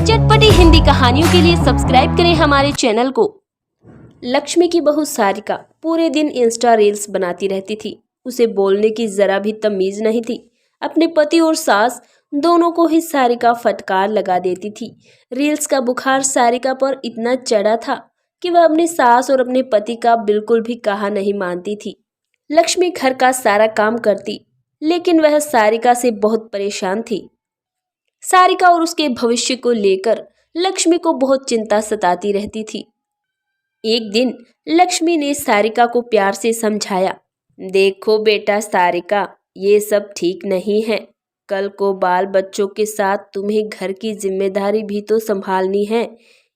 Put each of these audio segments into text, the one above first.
चटपटी हिंदी कहानियों के लिए सब्सक्राइब करें हमारे चैनल को। लक्ष्मी की बहू सारिका पूरे दिन इंस्टा रील्स बनाती रहती थी। उसे बोलने की जरा भी तमीज नहीं थी। अपने पति और सास दोनों को ही सारिका फटकार लगा देती थी। रील्स का बुखार सारिका पर इतना चढ़ा था कि वह अपनी सास और अपने पति का बिल्कुल भी कहा नहीं मानती थी। लक्ष्मी घर का सारा काम करती, लेकिन वह सारिका से बहुत परेशान थी। सारिका और उसके भविष्य को लेकर लक्ष्मी को बहुत चिंता सताती रहती थी। एक दिन लक्ष्मी ने सारिका को प्यार से समझाया, देखो बेटा सारिका, ये सब ठीक नहीं है। कल को बाल बच्चों के साथ तुम्हें घर की जिम्मेदारी भी तो संभालनी है।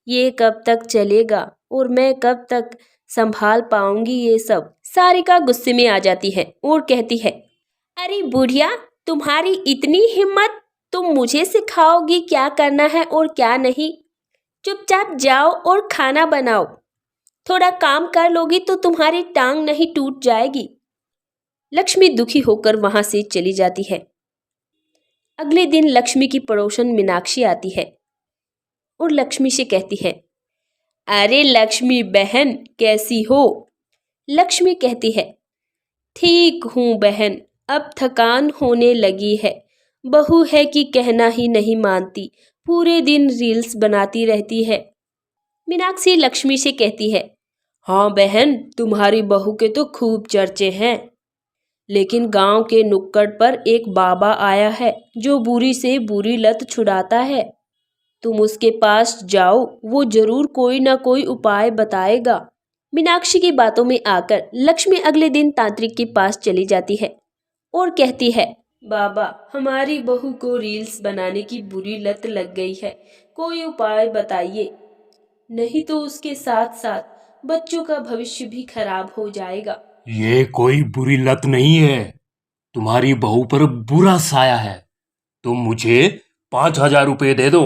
ये कब तक चलेगा और मैं कब तक संभाल पाऊंगी ये सब। सारिका गुस्से में आ जाती है और कहती है, अरे बुढ़िया, तुम्हारी इतनी हिम्मत, तुम मुझे सिखाओगी क्या करना है और क्या नहीं। चुपचाप जाओ और खाना बनाओ। थोड़ा काम कर लोगी तो तुम्हारी टांग नहीं टूट जाएगी। लक्ष्मी दुखी होकर वहां से चली जाती है। अगले दिन लक्ष्मी की पड़ोसन मीनाक्षी आती है और लक्ष्मी से कहती है, अरे लक्ष्मी बहन, कैसी हो? लक्ष्मी कहती है, ठीक हूँ बहन, अब थकान होने लगी है। बहू है कि कहना ही नहीं मानती, पूरे दिन रील्स बनाती रहती है। मीनाक्षी लक्ष्मी से कहती है, हाँ बहन, तुम्हारी बहू के तो खूब चर्चे हैं, लेकिन गांव के नुक्कड़ पर एक बाबा आया है जो बुरी से बुरी लत छुड़ाता है। तुम उसके पास जाओ, वो जरूर कोई ना कोई उपाय बताएगा। मीनाक्षी की बातों में आकर लक्ष्मी अगले दिन तांत्रिक के पास चली जाती है और कहती है, बाबा, हमारी बहू को रील्स बनाने की बुरी लत लग गई है, कोई उपाय बताइए, नहीं तो उसके साथ साथ बच्चों का भविष्य भी खराब हो जाएगा। ये कोई बुरी लत नहीं है, तुम्हारी बहू पर बुरा साया है। तुम मुझे 5,000 रुपए दे दो,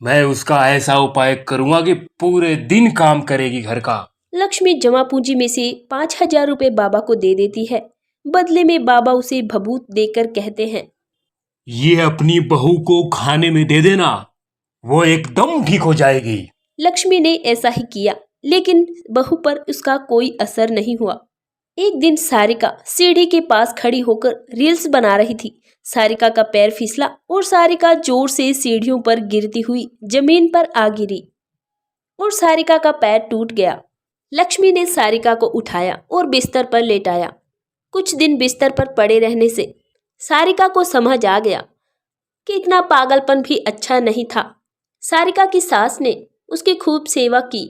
मैं उसका ऐसा उपाय करूंगा कि पूरे दिन काम करेगी घर का। लक्ष्मी जमा पूंजी में से 5,000 रुपए बाबा को दे देती है। बदले में बाबा उसे भभूत देकर कहते हैं, ये अपनी बहू को खाने में दे देना, वो एकदम ठीक हो जाएगी। लक्ष्मी ने ऐसा ही किया, लेकिन बहू पर उसका कोई असर नहीं हुआ। एक दिन सारिका सीढ़ी के पास खड़ी होकर रील्स बना रही थी। सारिका का पैर फिसला और सारिका जोर से सीढ़ियों पर गिरती हुई जमीन पर आ गिरी और सारिका का पैर टूट गया। लक्ष्मी ने सारिका को उठाया और बिस्तर पर लेटाया। कुछ दिन बिस्तर पर पड़े रहने से सारिका को समझ आ गया कि इतना पागलपन भी अच्छा नहीं था। सारिका की सास ने उसकी खूब सेवा की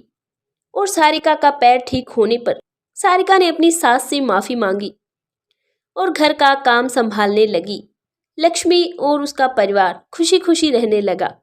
और सारिका का पैर ठीक होने पर सारिका ने अपनी सास से माफी मांगी और घर का काम संभालने लगी। लक्ष्मी और उसका परिवार खुशी खुशी रहने लगा।